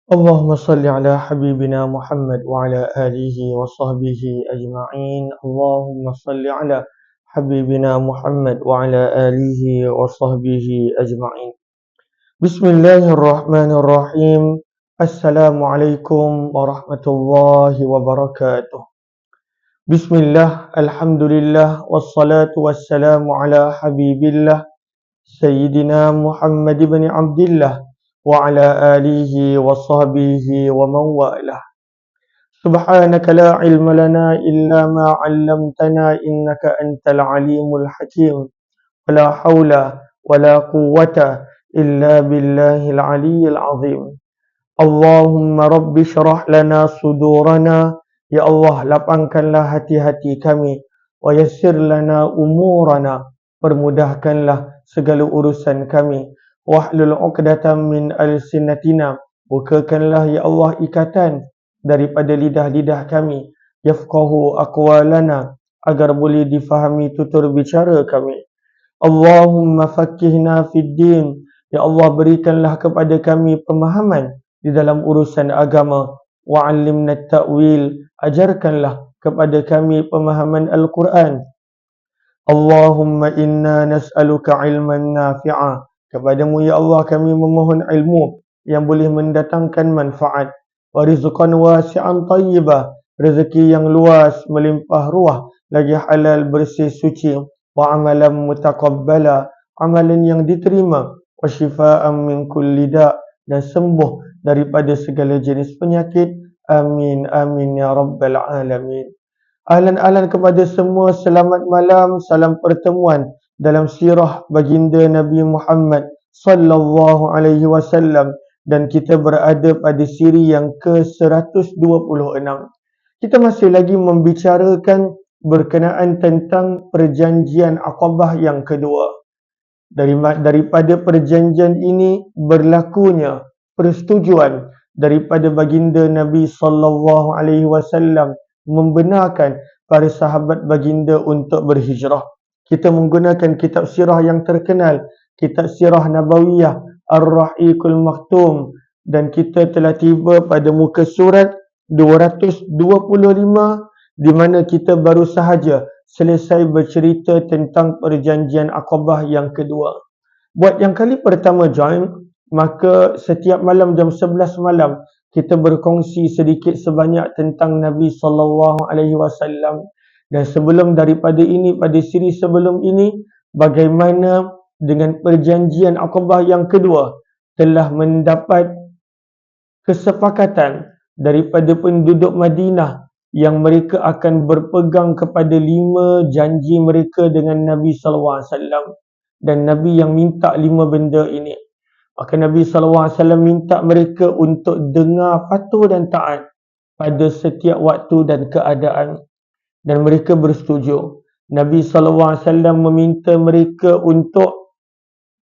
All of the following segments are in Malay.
اللهم صل على حبيبنا محمد وعلى آله وصحبه أجمعين. اللهم صل على حبيبنا محمد وعلى آله وصحبه أجمعين. بسم الله الرحمن الرحيم. السلام عليكم ورحمة الله وبركاته. بسم الله، الحمد لله، والصلاة والسلام على حبيب الله سيدنا محمد بن عبد الله وعلى آله وصحبه ومن والاه. سبحانك لا علم لنا إلا ما علمتنا إنك أنت العليم الحكيم. ولا حول ولا قوة إلا بالله العلي العظيم. اللهم رب اشرح لنا صدورنا. Ya Allah, lapangkanlah hati-hati kami. Wa yassir lana umurana. Permudahkanlah segala urusan kami. Wahlul 'uqdatam min alsinatina. Bukakanlah ya Allah ikatan daripada lidah-lidah kami. Yafqahu aqwalana, agar boleh difahami tutur bicara kami. Allahumma faqqihna fid din. Ya Allah, berikanlah kepada kami pemahaman di dalam urusan agama. Wa'allimna at-ta'wil. Ajarkanlah kepada kami pemahaman Al-Quran. Allahumma inna nas'aluka ilman nafi'a. Kepadamu ya Allah kami memohon ilmu yang boleh mendatangkan manfaat. Wa rizqan wasi'an tayyibah. Rezeki yang luas, melimpah ruah, lagi halal, bersih, suci. Wa amalan mutaqabbala. Amalan yang diterima. Wa shifaan min kulli da'. Dan sembuh daripada segala jenis penyakit. Amin, amin ya rabbal alamin. Ahlan-ahlan kepada semua, selamat malam, salam pertemuan dalam sirah baginda Nabi Muhammad sallallahu alaihi wasallam, dan kita berada pada siri yang ke-126. Kita masih lagi membicarakan berkenaan tentang perjanjian Aqabah yang kedua. Daripada perjanjian ini berlakunya persetujuan daripada baginda Nabi sallallahu alaihi wasallam membenarkan para sahabat baginda untuk berhijrah. Kita menggunakan kitab sirah yang terkenal, kitab sirah Nabawiyah Ar-Rahiqul Maktum, dan kita telah tiba pada muka surat 225 di mana kita baru sahaja selesai bercerita tentang perjanjian Aqabah yang kedua. Buat yang kali pertama join, maka setiap malam jam 11 malam kita berkongsi sedikit sebanyak tentang Nabi sallallahu alaihi wasallam. Dan sebelum daripada ini, pada siri sebelum ini, bagaimana dengan perjanjian Aqabah yang kedua telah mendapat kesepakatan daripada penduduk Madinah yang mereka akan berpegang kepada 5 janji mereka dengan Nabi sallallahu alaihi wasallam. Dan Nabi yang minta 5 benda ini. Maka Nabi SAW minta mereka untuk dengar, patuh dan taat pada setiap waktu dan keadaan. Dan mereka bersetuju. Nabi SAW meminta mereka untuk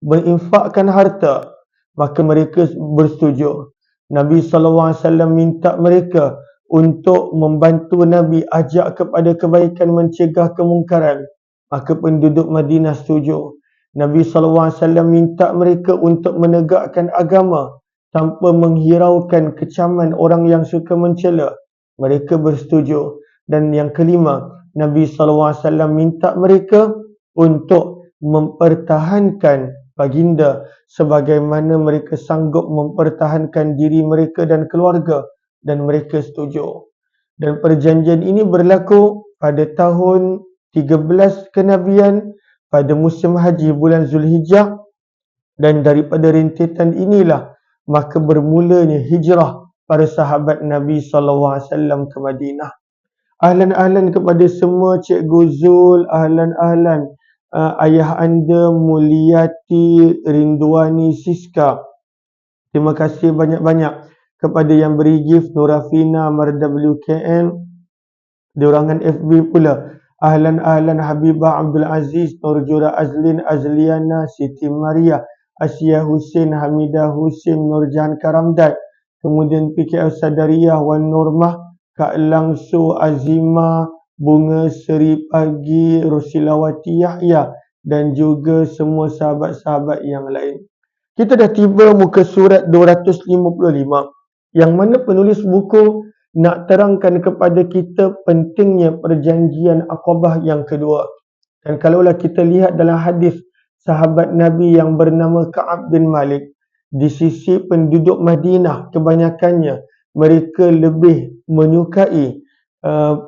berinfakkan harta. Maka mereka bersetuju. Nabi SAW minta mereka untuk membantu Nabi, ajak kepada kebaikan, mencegah kemungkaran. Maka penduduk Madinah setuju. Nabi SAW minta mereka untuk menegakkan agama tanpa menghiraukan kecaman orang yang suka mencela. Mereka bersetuju. Dan yang kelima, Nabi SAW minta mereka untuk mempertahankan baginda sebagaimana mereka sanggup mempertahankan diri mereka dan keluarga, dan mereka setuju. Dan perjanjian ini berlaku pada tahun 13 kenabian, pada musim haji bulan Zulhijjah. Dan daripada rentetan inilah maka bermulanya hijrah para sahabat Nabi SAW ke Madinah. Ahlan-ahlan kepada semua, Cikgu Zul, ahlan-ahlan, ayah anda Mulyati Rinduani Siska. Terima kasih banyak-banyak kepada yang beri gift, Nurafina, Marda WKN, diorang FB pula. Ahlan-ahlan Habibah Abdul Aziz, Nurjura Azlin, Azliana, Siti Maria, Asia Hussein, Hamidah Hussein, Nurjahan Karamdat, kemudian PKL Sadariyah, Wan Nurmah, Kak Langsu, Azima, Bunga Seri Pagi, Rosilawati Yahya, dan juga semua sahabat-sahabat yang lain. Kita dah tiba muka surat 255. yang mana penulis buku nak terangkan kepada kita pentingnya perjanjian Aqabah yang kedua. Dan kalaulah kita lihat dalam hadis sahabat Nabi yang bernama Ka'ab bin Malik, di sisi penduduk Madinah kebanyakannya mereka lebih menyukai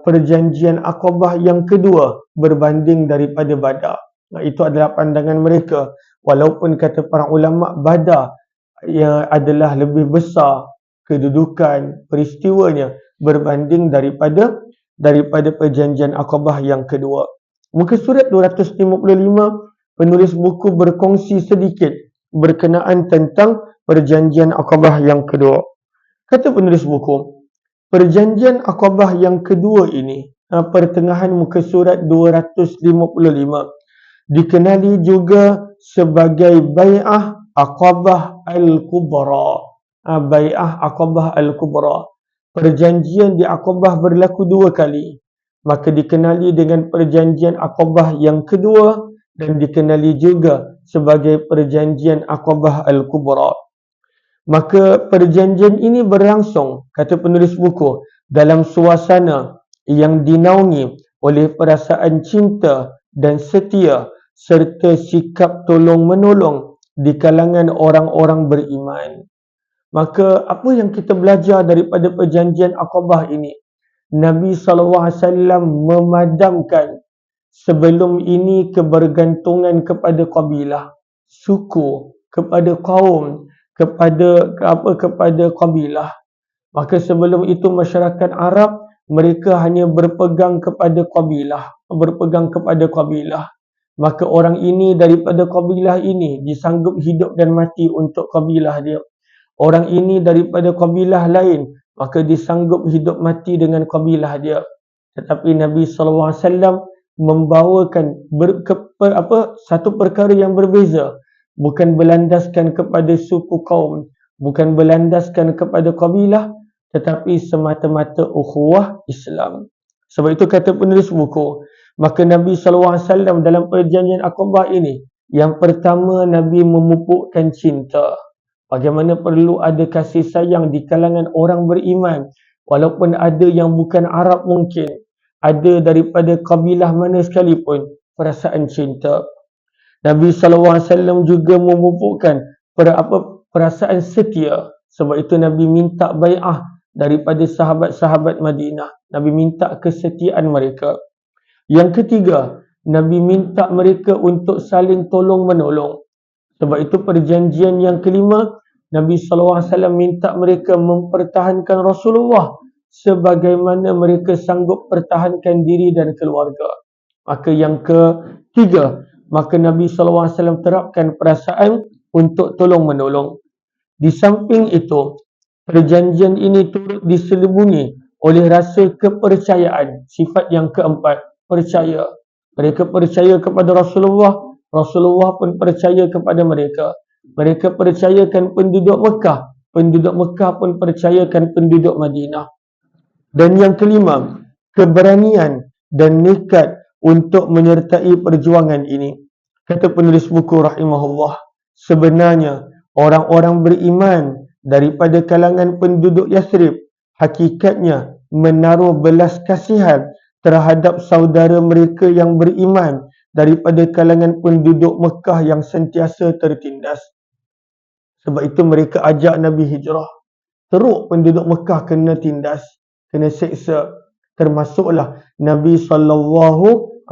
perjanjian Aqabah yang kedua berbanding daripada Badar. Itu adalah pandangan mereka. Walaupun kata para ulama Badar yang adalah lebih besar kedudukan peristiwanya berbanding daripada perjanjian Aqabah yang kedua. Muka surat 255, penulis buku berkongsi sedikit berkenaan tentang perjanjian Aqabah yang kedua. Kata penulis buku, perjanjian Aqabah yang kedua ini, pertengahan muka surat 255, dikenali juga sebagai Bai'ah Aqabah Al-Kubra. Bai'ah Aqabah Al-Kubra. Perjanjian di Aqabah berlaku 2 kali. Maka dikenali dengan perjanjian Aqabah yang kedua dan dikenali juga sebagai perjanjian Aqabah Al-Kubra. Maka perjanjian ini berlangsung, kata penulis buku, dalam suasana yang dinaungi oleh perasaan cinta dan setia serta sikap tolong-menolong di kalangan orang-orang beriman. Maka apa yang kita belajar daripada perjanjian Aqabah ini? Nabi SAW memadamkan sebelum ini kebergantungan kepada kabilah, suku, kepada kaum, kepada kabilah. Maka sebelum itu masyarakat Arab mereka hanya berpegang kepada kabilah. Maka orang ini daripada kabilah ini disanggup hidup dan mati untuk kabilah dia. Orang ini daripada kabilah lain maka disanggup hidup mati dengan kabilah dia. Tetapi Nabi SAW membawakan satu perkara yang berbeza, bukan berlandaskan kepada suku kaum, bukan berlandaskan kepada kabilah, tetapi semata-mata ukhuwah Islam. Sebab itu kata penulis buku, maka Nabi SAW dalam perjanjian Aqabah ini, yang pertama Nabi memupukkan cinta. Bagaimana perlu ada kasih sayang di kalangan orang beriman, walaupun ada yang bukan Arab mungkin, ada daripada kabilah mana sekalipun, perasaan cinta. Nabi SAW juga memupukkan perasaan setia. Sebab itu Nabi minta bai'ah daripada sahabat-sahabat Madinah. Nabi minta kesetiaan mereka. Yang ketiga, Nabi minta mereka untuk saling tolong-menolong. Sebab itu perjanjian yang kelima, Nabi SAW minta mereka mempertahankan Rasulullah sebagaimana mereka sanggup pertahankan diri dan keluarga. Maka yang ketiga, maka Nabi SAW terapkan perasaan untuk tolong-menolong. Di samping itu, perjanjian ini turut diselubungi oleh rasa kepercayaan. Sifat yang keempat, percaya. Mereka percaya kepada Rasulullah, Rasulullah pun percaya kepada mereka. Mereka percayakan penduduk Mekah pun percayakan penduduk Madinah. Dan yang kelima, keberanian dan nekat untuk menyertai perjuangan ini. Kata penulis buku rahimahullah, sebenarnya orang-orang beriman daripada kalangan penduduk Yathrib hakikatnya menaruh belas kasihan terhadap saudara mereka yang beriman daripada kalangan penduduk Mekah yang sentiasa tertindas. Sebab itu mereka ajak Nabi hijrah. Teruk penduduk Mekah kena tindas, kena seksa. Termasuklah Nabi SAW.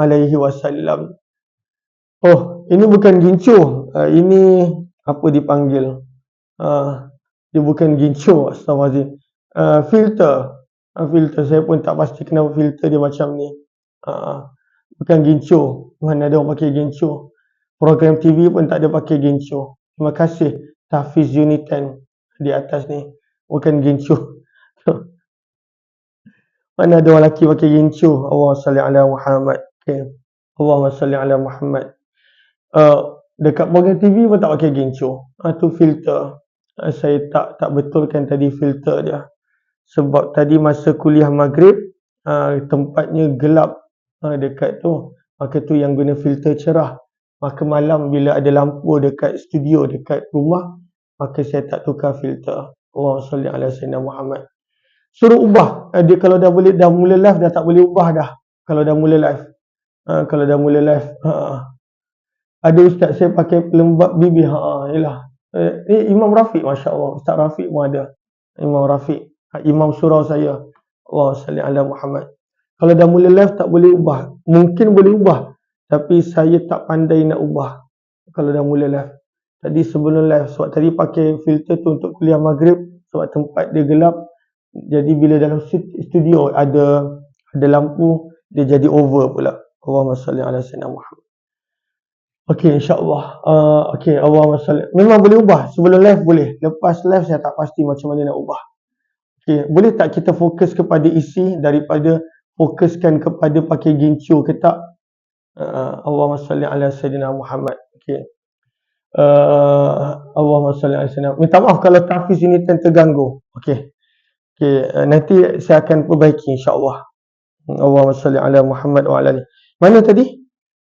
Oh, ini bukan gincu. Ini apa dipanggil? Dia bukan gincu, astagfirullahaladzim. Filter. Filter, saya pun tak pasti kenapa filter dia macam ni. Bukan gincu. Mana ada orang pakai gincu. Program TV pun tak ada pakai gincu. Terima kasih Tafiz Unit 10 di atas ni. Bukan gincu. Mana ada orang lelaki pakai gincu. Allahumma salli ala Muhammad. Okay. Allahumma salli ala Muhammad. Dekat program TV pun tak pakai gincu. Tu filter. Saya tak betulkan tadi filter dia. Sebab tadi masa kuliah maghrib, tempatnya gelap dekat tu. Maka tu yang guna filter cerah. Maka malam bila ada lampu dekat studio, dekat rumah, maka saya tak tukar filter. Allahumma salli ala sayyidina Muhammad. Suruh ubah. Dia kalau dah mula live dah tak boleh ubah dah. Kalau dah mula live. Kalau dah mula live. Ada ustaz saya pakai pelembab bibir. Yalah. Imam Rafiq, masya-Allah. Ustaz Rafiq pun ada. Imam Rafiq, imam surau saya. Allahumma salli ala Muhammad. Kalau dah mula live tak boleh ubah. Mungkin boleh ubah, tapi saya tak pandai nak ubah kalau dah mula live. Tadi sebelum live, sebab tadi pakai filter tu untuk kuliah maghrib, sebab tempat dia gelap. Jadi bila dalam studio ada lampu, dia jadi over pula. Allahumma salli ala sayyidina Muhammad. Okey, insya-Allah. Okey, Allahumma salli. Memang boleh ubah. Sebelum live boleh. Lepas live saya tak pasti macam mana nak ubah. Okey, boleh tak kita fokus kepada isi daripada fokuskan kepada pakai gincu ke tak? Allahumma salli ala sayyidina Muhammad. Okey. Allahumma salli ala sayyidina. Minta maaf kalau tahfiz ini terganggu. Okey. Okey, nanti saya akan perbaiki insya-Allah. Allahumma salli ala Muhammad wa ala alihi. Mana tadi?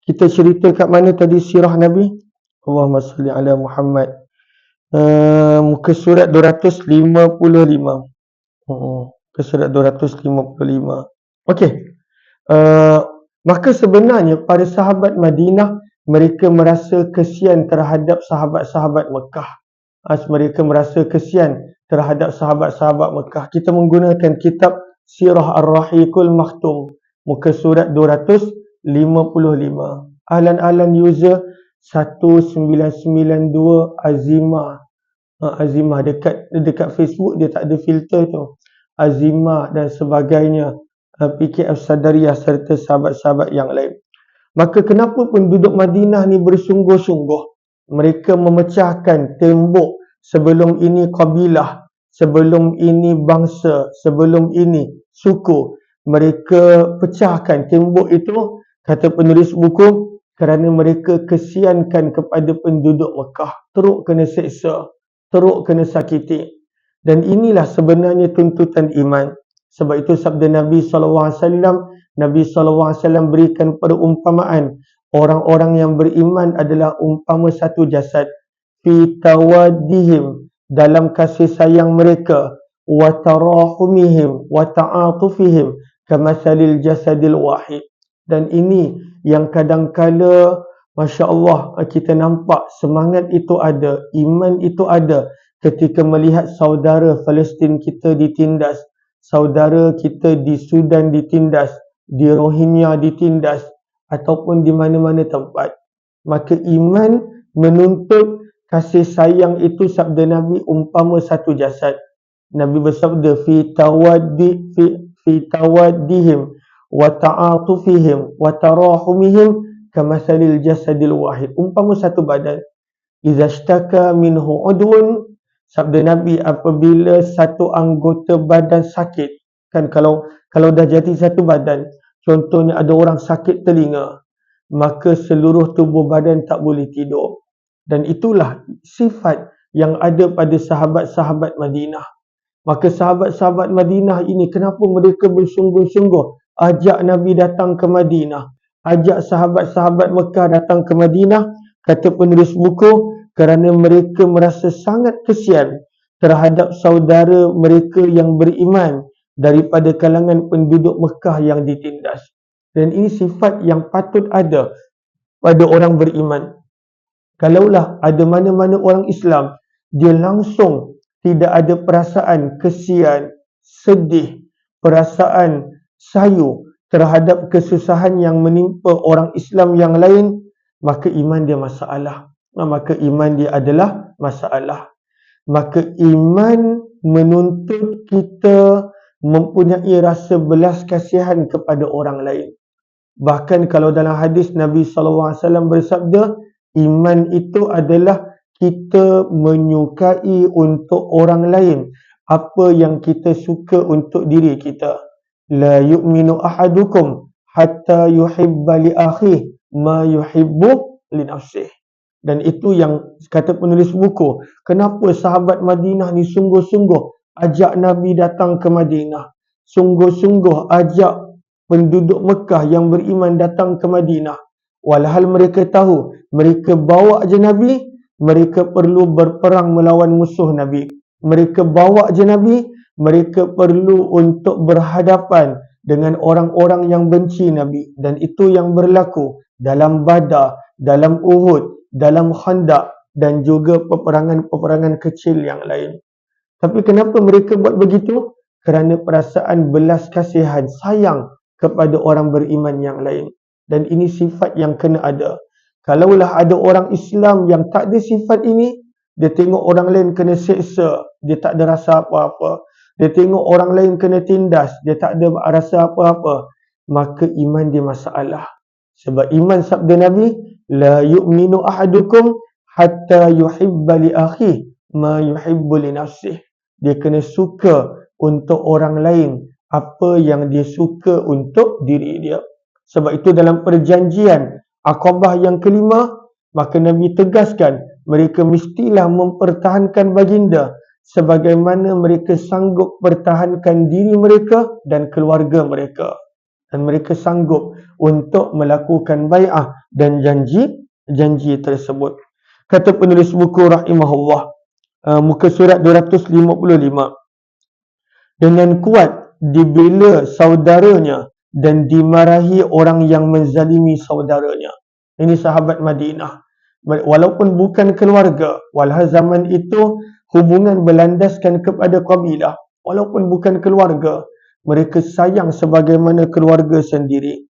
Kita cerita kat mana tadi sirah Nabi? Allahumma salli ala Muhammad. Muka surat 255. Muka surat 255. Okey. Maka sebenarnya para sahabat Madinah, mereka merasa kesian terhadap sahabat-sahabat Mekah. Mereka merasa kesian terhadap sahabat-sahabat Mekah. Kita menggunakan kitab Sirah Ar-Rahiqul Makhtum, muka surat 255. Ahlan user 1992 Azimah. Azimah dekat Facebook dia tak ada filter tu. Azimah dan sebagainya. PKF Sadariyah serta sahabat-sahabat yang lain. Maka kenapa penduduk Madinah ni bersungguh-sungguh? Mereka memecahkan tembok. Sebelum ini kabilah, sebelum ini bangsa, sebelum ini suku. Mereka pecahkan tembok itu, kata penulis buku, kerana mereka kesiankan kepada penduduk Mekah. Teruk kena seksa, teruk kena sakiti. Dan inilah sebenarnya tuntutan iman. Sebab itu sabda Nabi SAW, Nabi SAW berikan perumpamaan. Orang-orang yang beriman adalah umpama satu jasad. Fi tawaddihim, dalam kasih sayang mereka. Wa tarahumihim, wa ta'atufihim, kamathalil jasadil wahid. Dan ini yang kadang-kala, Masya Allah, kita nampak semangat itu ada, iman itu ada. Ketika melihat saudara Palestin kita ditindas, saudara kita di Sudan ditindas, di Rohingya ditindas, ataupun di mana-mana tempat. Maka iman menuntut kasih sayang itu, sabda Nabi, umpama satu jasad. Nabi bersabda, fi tawaddihim wa ta'atufihim wa tarahumihim kamathalil jasadil wahid. Umpama satu badan. Idza ishtaka minhu udwun, sabda Nabi, apabila satu anggota badan sakit, kan kalau dah jadi satu badan, contohnya ada orang sakit telinga, maka seluruh tubuh badan tak boleh tidur. Dan itulah sifat yang ada pada sahabat-sahabat Madinah. Maka sahabat-sahabat Madinah ini, kenapa mereka bersungguh-sungguh ajak Nabi datang ke Madinah, ajak sahabat-sahabat Mekah datang ke Madinah? Kata penulis buku, kerana mereka merasa sangat kesian terhadap saudara mereka yang beriman daripada kalangan penduduk Mekah yang ditindas. Dan ini sifat yang patut ada pada orang beriman. Kalaulah ada mana-mana orang Islam, dia langsung tidak ada perasaan kesian, sedih, perasaan sayu terhadap kesusahan yang menimpa orang Islam yang lain, maka iman dia masalah. Maka iman dia adalah masalah. Maka iman menuntut kita mempunyai rasa belas kasihan kepada orang lain. Bahkan kalau dalam hadis Nabi SAW bersabda, iman itu adalah kita menyukai untuk orang lain apa yang kita suka untuk diri kita. La yu'minu ahadukum hatta yuhibba li akhihi ma yuhibbu li nafsihi. Dan itu yang kata penulis buku, kenapa sahabat Madinah ni sungguh-sungguh ajak Nabi datang ke Madinah, sungguh-sungguh ajak penduduk Mekah yang beriman datang ke Madinah. Walhal mereka tahu, mereka bawa je Nabi, mereka perlu berperang melawan musuh Nabi. mereka bawa je Nabi, mereka perlu untuk berhadapan dengan orang-orang yang benci Nabi. Dan itu yang berlaku dalam Badar, dalam Uhud, dalam Khandaq dan juga peperangan-peperangan kecil yang lain. Tapi kenapa mereka buat begitu? Kerana perasaan belas kasihan, sayang kepada orang beriman yang lain. Dan ini sifat yang kena ada. Kalaulah ada orang Islam yang tak ada sifat ini, dia tengok orang lain kena seksa, dia tak ada rasa apa-apa. Dia tengok orang lain kena tindas, dia tak ada rasa apa-apa. Maka iman dia masalah. Sebab iman sabda Nabi, la yu'minu ahadukum hatta yuhibba li akhihi ma yuhibbu li nafsihi. Dia kena suka untuk orang lain apa yang dia suka untuk diri dia. Sebab itu dalam perjanjian Aqabah yang kelima, maka Nabi tegaskan mereka mestilah mempertahankan baginda sebagaimana mereka sanggup pertahankan diri mereka dan keluarga mereka. Dan mereka sanggup untuk melakukan bai'ah dan janji tersebut. Kata penulis buku rahimahullah, muka surat 255, dengan kuat dibela saudaranya dan dimarahi orang yang menzalimi saudaranya. Ini sahabat Madinah. Walaupun bukan keluarga, walhal zaman itu hubungan berlandaskan kepada kabilah. Walaupun bukan keluarga, mereka sayang sebagaimana keluarga sendiri.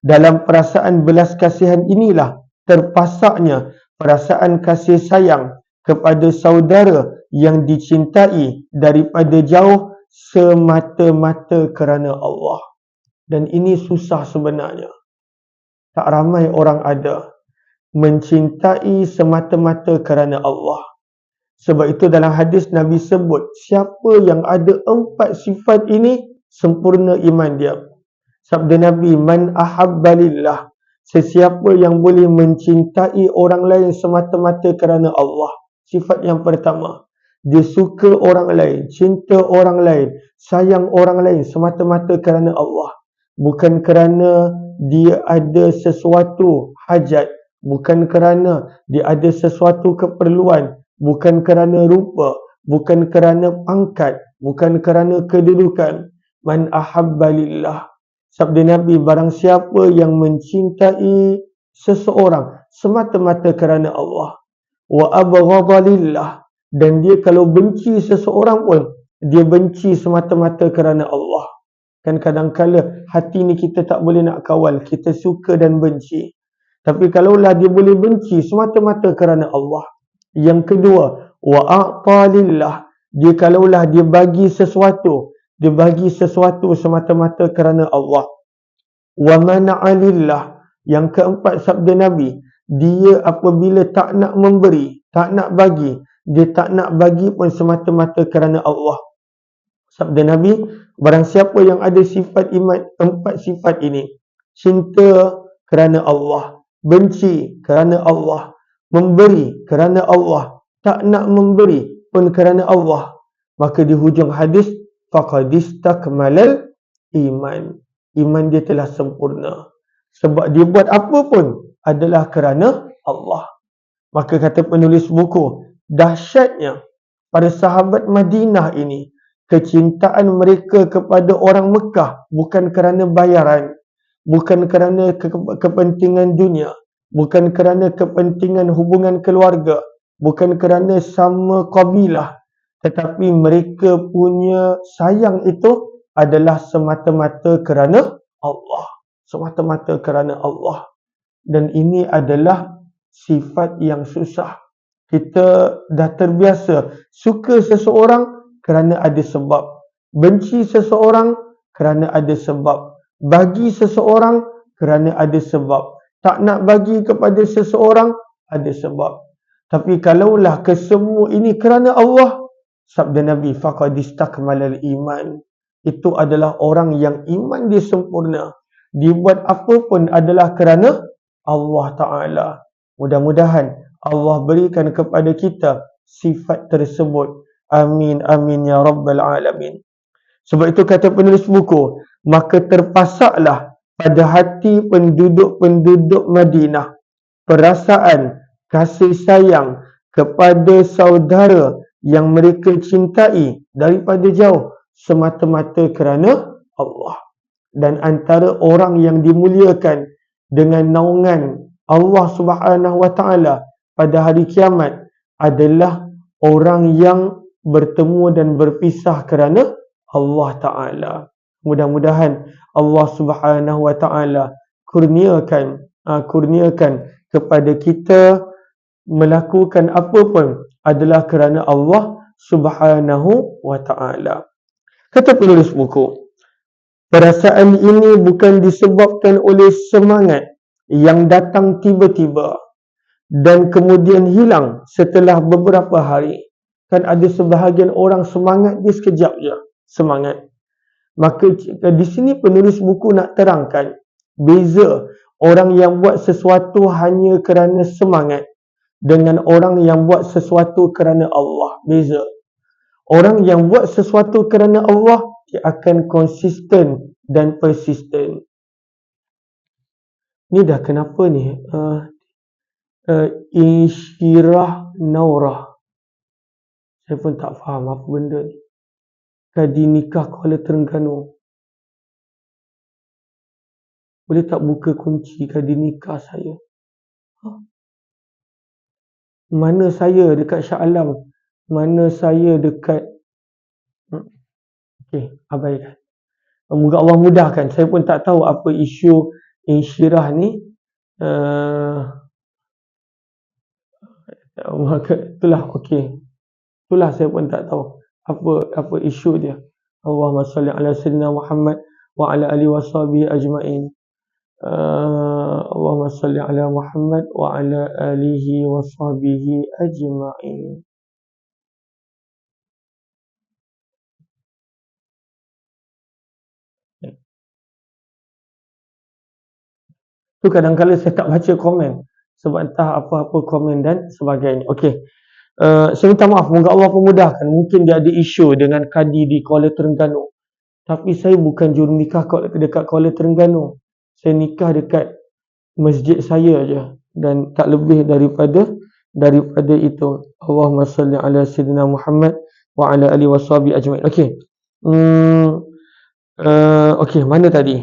Dalam perasaan belas kasihan inilah terpasaknya perasaan kasih sayang kepada saudara yang dicintai daripada jauh semata-mata kerana Allah. Dan ini susah sebenarnya. Tak ramai orang ada mencintai semata-mata kerana Allah. Sebab itu dalam hadis Nabi sebut, siapa yang ada 4 sifat ini, sempurna iman dia. Sabda Nabi, man ahabba lillah, sesiapa yang boleh mencintai orang lain semata-mata kerana Allah. Sifat yang pertama, dia suka orang lain, cinta orang lain, sayang orang lain semata-mata kerana Allah. Bukan kerana dia ada sesuatu hajat, bukan kerana dia ada sesuatu keperluan, bukan kerana rupa, bukan kerana pangkat, bukan kerana kedudukan. Man ahabba lillah. Sabda Nabi, barang siapa yang mencintai seseorang semata-mata kerana Allah, wa abghadha lillah, dan dia kalau benci seseorang pun, dia benci semata-mata kerana Allah. Kan kadang-kala hati ni kita tak boleh nak kawal, kita suka dan benci. Tapi kalaulah dia boleh benci semata-mata kerana Allah. Yang kedua, wa a'ta lillah, dia kalaulah dia bagi sesuatu, dia bagi sesuatu semata-mata kerana Allah. Wa mana'a lillah, yang keempat sabda Nabi, dia apabila tak nak memberi, tak nak bagi, dia tak nak bagi pun semata-mata kerana Allah. Sabda Nabi, barang siapa yang ada sifat iman, 4 sifat ini, cinta kerana Allah, benci kerana Allah, memberi kerana Allah, tak nak memberi pun kerana Allah, maka di hujung hadis, faqad istakmalal iman. Iman dia telah sempurna. Sebab dia buat apa pun adalah kerana Allah. Maka kata penulis buku, dahsyatnya para sahabat Madinah ini, kecintaan mereka kepada orang Mekah bukan kerana bayaran, bukan kerana kepentingan dunia, bukan kerana kepentingan hubungan keluarga, bukan kerana sama kabilah, tetapi mereka punya sayang itu adalah semata-mata kerana Allah. Semata-mata kerana Allah. Dan ini adalah sifat yang susah. Kita dah terbiasa suka seseorang kerana ada sebab, benci seseorang kerana ada sebab, bagi seseorang kerana ada sebab, tak nak bagi kepada seseorang ada sebab. Tapi kalaulah kesemua ini kerana Allah, sabda Nabi, faqad istakmalal iman, itu adalah orang yang iman dia sempurna. Dia buat apa pun adalah kerana Allah Ta'ala. Mudah-mudahan Allah berikan kepada kita sifat tersebut. Amin, amin ya rabbal alamin. Sebab itu kata penulis buku, maka terpasaklah pada hati penduduk-penduduk Madinah perasaan kasih sayang kepada saudara yang mereka cintai daripada jauh semata-mata kerana Allah. Dan antara orang yang dimuliakan dengan naungan Allah Subhanahu wa taala pada hari kiamat adalah orang yang bertemu dan berpisah kerana Allah Taala. Mudah-mudahan Allah Subhanahu wa taala kurniakan kepada kita melakukan apa pun adalah kerana Allah Subhanahu wa taala. Kata penulis buku, perasaan ini bukan disebabkan oleh semangat yang datang tiba-tiba dan kemudian hilang setelah beberapa hari. Kan ada sebahagian orang semangat dia sekejap je, semangat. Maka di sini penulis buku nak terangkan beza orang yang buat sesuatu hanya kerana semangat dengan orang yang buat sesuatu kerana Allah. Beza. Orang yang buat sesuatu kerana Allah, dia akan konsisten dan persisten. Ni dah kenapa ni? Insyirah Naurah. Saya pun tak faham apa benda ni. Kadi nikah Kuala Terengganu. Boleh tak buka kunci kadi nikah saya? Mana saya dekat Shah Alam? Mana saya dekat... Okey, abaikan. Moga Allah mudahkan. Saya pun tak tahu apa isu insyirah ni. Itulah, okey. Itulah saya pun tak tahu apa isu dia. Allahumma salli ala sayyidina Muhammad wa ala alihi washabihi ajma'in. Allahumma salli ala Muhammad wa ala alihi washabihi ajma'in. Tu kadang-kadang saya tak baca komen sebab entah apa-apa komen dan sebagainya. Okey. Saya minta maaf, moga Allah pemudahkan. Mungkin dia ada isu dengan kadi di Kuala Terengganu. Tapi saya bukan juru nikah dekat Kuala Terengganu. Saya nikah dekat masjid saya je dan tak lebih daripada itu. Allahumma salli ala sayyidina Muhammad wa ala alihi washabihi ajma'in. Okey. Okey, mana tadi?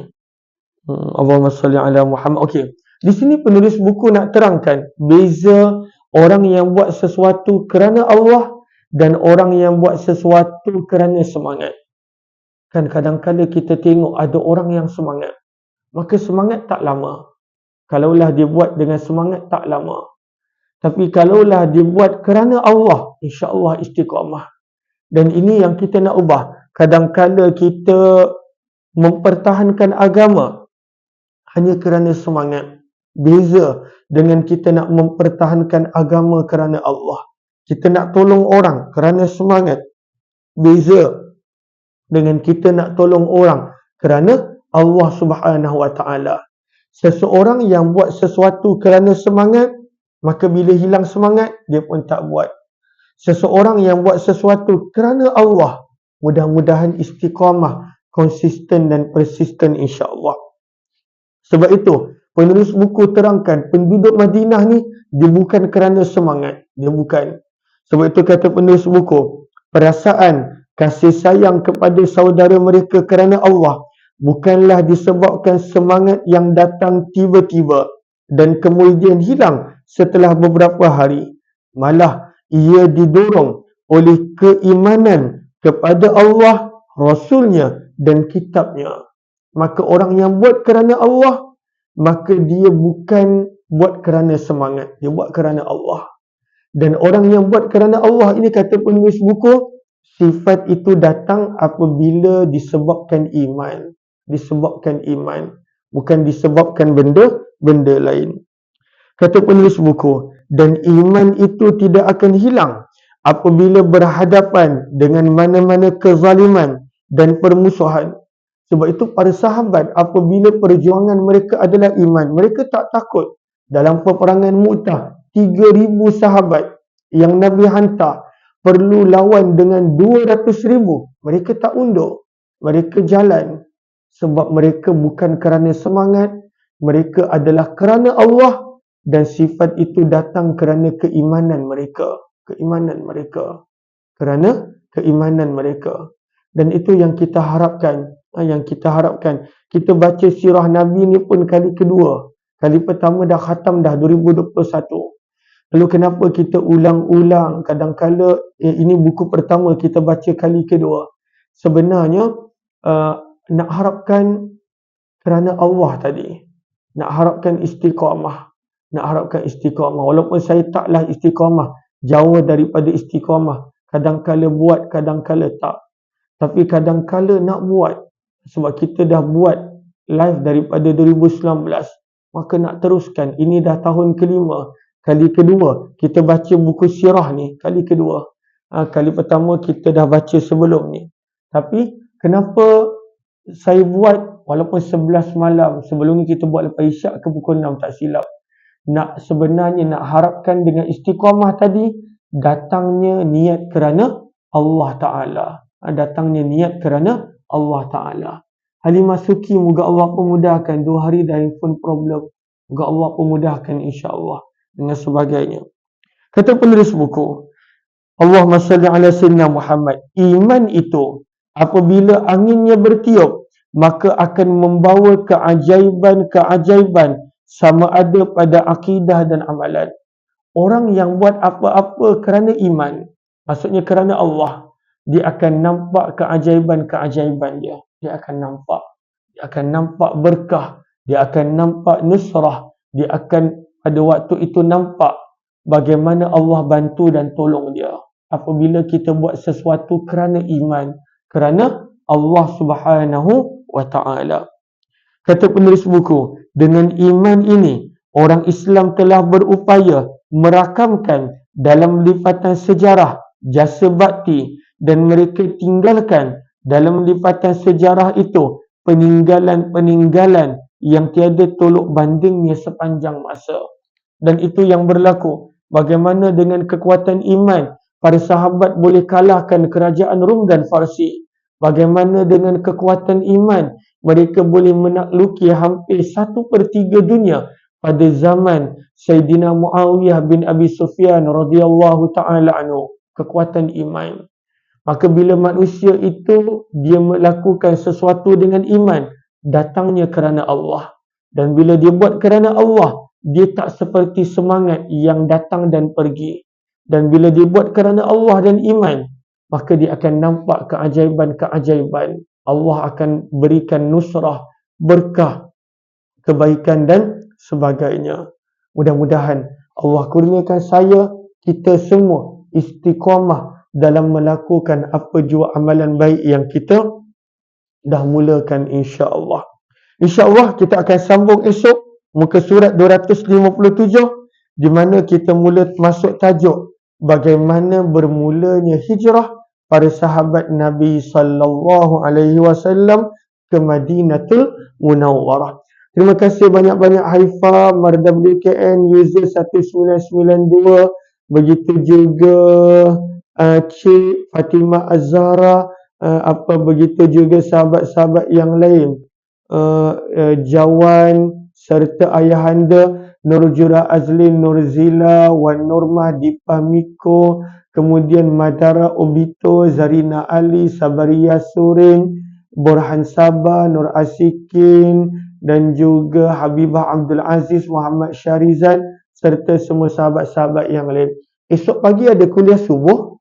Allahumma salli ala Muhammad. Okey. Di sini penulis buku nak terangkan beza orang yang buat sesuatu kerana Allah dan orang yang buat sesuatu kerana semangat. Kan kadang-kadang kita tengok ada orang yang semangat. Maka semangat tak lama. Kalaulah dia buat dengan semangat tak lama. Tapi kalaulah dia buat kerana Allah, insya-Allah istiqamah. Dan ini yang kita nak ubah. Kadang-kadang kita mempertahankan agama hanya kerana semangat. Beza dengan kita nak mempertahankan agama kerana Allah. Kita nak tolong orang kerana semangat. Beza dengan kita nak tolong orang kerana Allah Subhanahu wa taala. Seseorang yang buat sesuatu kerana semangat, maka bila hilang semangat, dia pun tak buat. Seseorang yang buat sesuatu kerana Allah, mudah-mudahan istiqamah, konsisten dan persisten insya-Allah. Sebab itu, penulis buku terangkan penduduk Madinah ni dia bukan kerana semangat, dia bukan. Sebab itu kata penulis buku, perasaan kasih sayang kepada saudara mereka kerana Allah bukanlah disebabkan semangat yang datang tiba-tiba dan kemudian hilang setelah beberapa hari. Malah ia didorong oleh keimanan kepada Allah, Rasulnya dan kitabnya. Maka orang yang buat kerana Allah, maka dia bukan buat kerana semangat, dia buat kerana Allah. Dan orang yang buat kerana Allah ini, kata penulis buku, sifat itu datang apabila disebabkan iman. Disebabkan iman, bukan disebabkan benda lain. Kata penulis buku, dan iman itu tidak akan hilang apabila berhadapan dengan mana-mana kezaliman dan permusuhan. Sebab itu para sahabat apabila perjuangan mereka adalah iman, mereka tak takut. Dalam peperangan Mu'tah, 3,000 sahabat yang Nabi hantar perlu lawan dengan 200,000. Mereka tak undur, mereka jalan. Sebab mereka bukan kerana semangat, mereka adalah kerana Allah, dan sifat itu datang kerana keimanan mereka. Keimanan mereka. kerana keimanan mereka. Dan itu yang kita harapkan. Kita baca sirah Nabi ni pun kali kedua. Kali pertama dah khatam dah 2021. Lalu kenapa kita ulang-ulang? Kadang-kala ini buku pertama kita baca kali kedua. Sebenarnya nak harapkan kerana Allah tadi. Nak harapkan istiqamah. Walaupun saya taklah istiqamah. Jauh daripada istiqamah. Kadang-kala buat, kadang-kala tak. Tapi kadang-kala nak buat. Sebab kita dah buat live daripada 2019. Maka nak teruskan. Ini dah tahun kelima. Kali kedua. Kita baca buku sirah ni. Kali kedua. Kali pertama kita dah baca sebelum ni. Tapi kenapa saya buat walaupun 11 malam. Sebelum ni kita buat lepas isyak ke pukul 6 tak silap. Sebenarnya nak harapkan dengan istiqamah tadi. Datangnya niat kerana Allah Ta'ala. Halimah Suki, moga Allah pemudahkan. 2 hari dah handphone problem. Moga Allah pemudahkan insya-Allah. Dengan sebagainya. Kata penulis buku, Allahumma salli ala sayyidina Muhammad. Iman itu apabila anginnya bertiup, maka akan membawa keajaiban-keajaiban sama ada pada akidah dan amalan. Orang yang buat apa-apa kerana iman, maksudnya kerana Allah, dia akan nampak keajaiban-keajaiban dia. Dia akan nampak berkah. Dia akan nampak nusrah. Dia akan pada waktu itu nampak bagaimana Allah bantu dan tolong dia. Apabila kita buat sesuatu kerana iman. Kerana Allah Subhanahu wa Ta'ala. Kata penulis buku, dengan iman ini, orang Islam telah berupaya merakamkan dalam lipatan sejarah jasa bakti dan mereka tinggalkan dalam lipatan sejarah itu peninggalan-peninggalan yang tiada tolok bandingnya sepanjang masa. Dan itu yang berlaku. Bagaimana dengan kekuatan iman para sahabat boleh kalahkan kerajaan Rom dan Farsi. Bagaimana dengan kekuatan iman mereka boleh menakluki hampir 1/3 dunia pada zaman Sayyidina Muawiyah bin Abi Sufyan radhiyallahu ta'ala anhu. Kekuatan iman. Maka bila manusia itu dia melakukan sesuatu dengan iman, datangnya kerana Allah. Dan bila dia buat kerana Allah, dia tak seperti semangat yang datang dan pergi. Dan bila dia buat kerana Allah dan iman, maka dia akan nampak keajaiban-keajaiban. Allah akan berikan nusrah, berkah, kebaikan dan sebagainya. Mudah-mudahan Allah kurniakan kita semua istiqamah dalam melakukan apa jua amalan baik yang kita dah mulakan insya-Allah. Insya-Allah kita akan sambung esok muka surat 257 di mana kita mula masuk tajuk bagaimana bermulanya hijrah para sahabat Nabi sallallahu alaihi wasallam ke Madinatul Munawwarah. Terima kasih banyak-banyak Haifa, Mardam DKN, user 1992, begitu juga Cik Fatimah Azhara, begitu juga sahabat-sahabat yang lain, Jawan serta ayahanda Nurjura Azlin, Nurzila, Wan Nurmah, Dipa Miko, kemudian Madara Obito, Zarina Ali, Sabaria Surin, Borhan Sabah, Nur Asikin dan juga Habibah Abdul Aziz, Muhammad Syarizan serta semua sahabat-sahabat yang lain. Esok pagi ada kuliah subuh.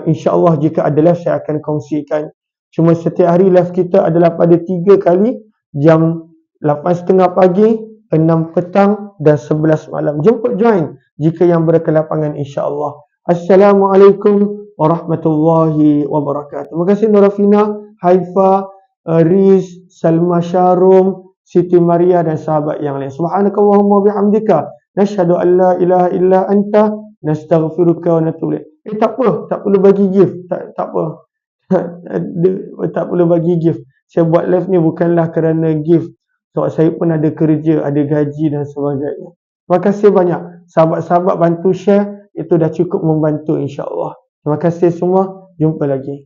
InsyaAllah jika ada live saya akan kongsikan. Cuma setiap hari live kita adalah pada 3 kali, jam 8.30 pagi, 6 petang dan 11 malam. Jemput join jika yang berkelapangan insyaAllah. Assalamualaikum warahmatullahi wabarakatuh. Terima kasih Norafina, Haifa, Riz, Salma Syarum, Siti Maria dan sahabat yang lain. Subhanakallahumma bihamdika nashhadu an la ilaha illa anta nastaghfiruka wa natubu ilaik. Tak apa, tak perlu bagi gift. Tak apa. Tak perlu bagi gift. Saya buat live ni bukanlah kerana gift. Sebab saya pun ada kerja, ada gaji dan sebagainya. Terima kasih banyak. Sahabat-sahabat bantu share, itu dah cukup membantu insya-Allah. Terima kasih semua. Jumpa lagi.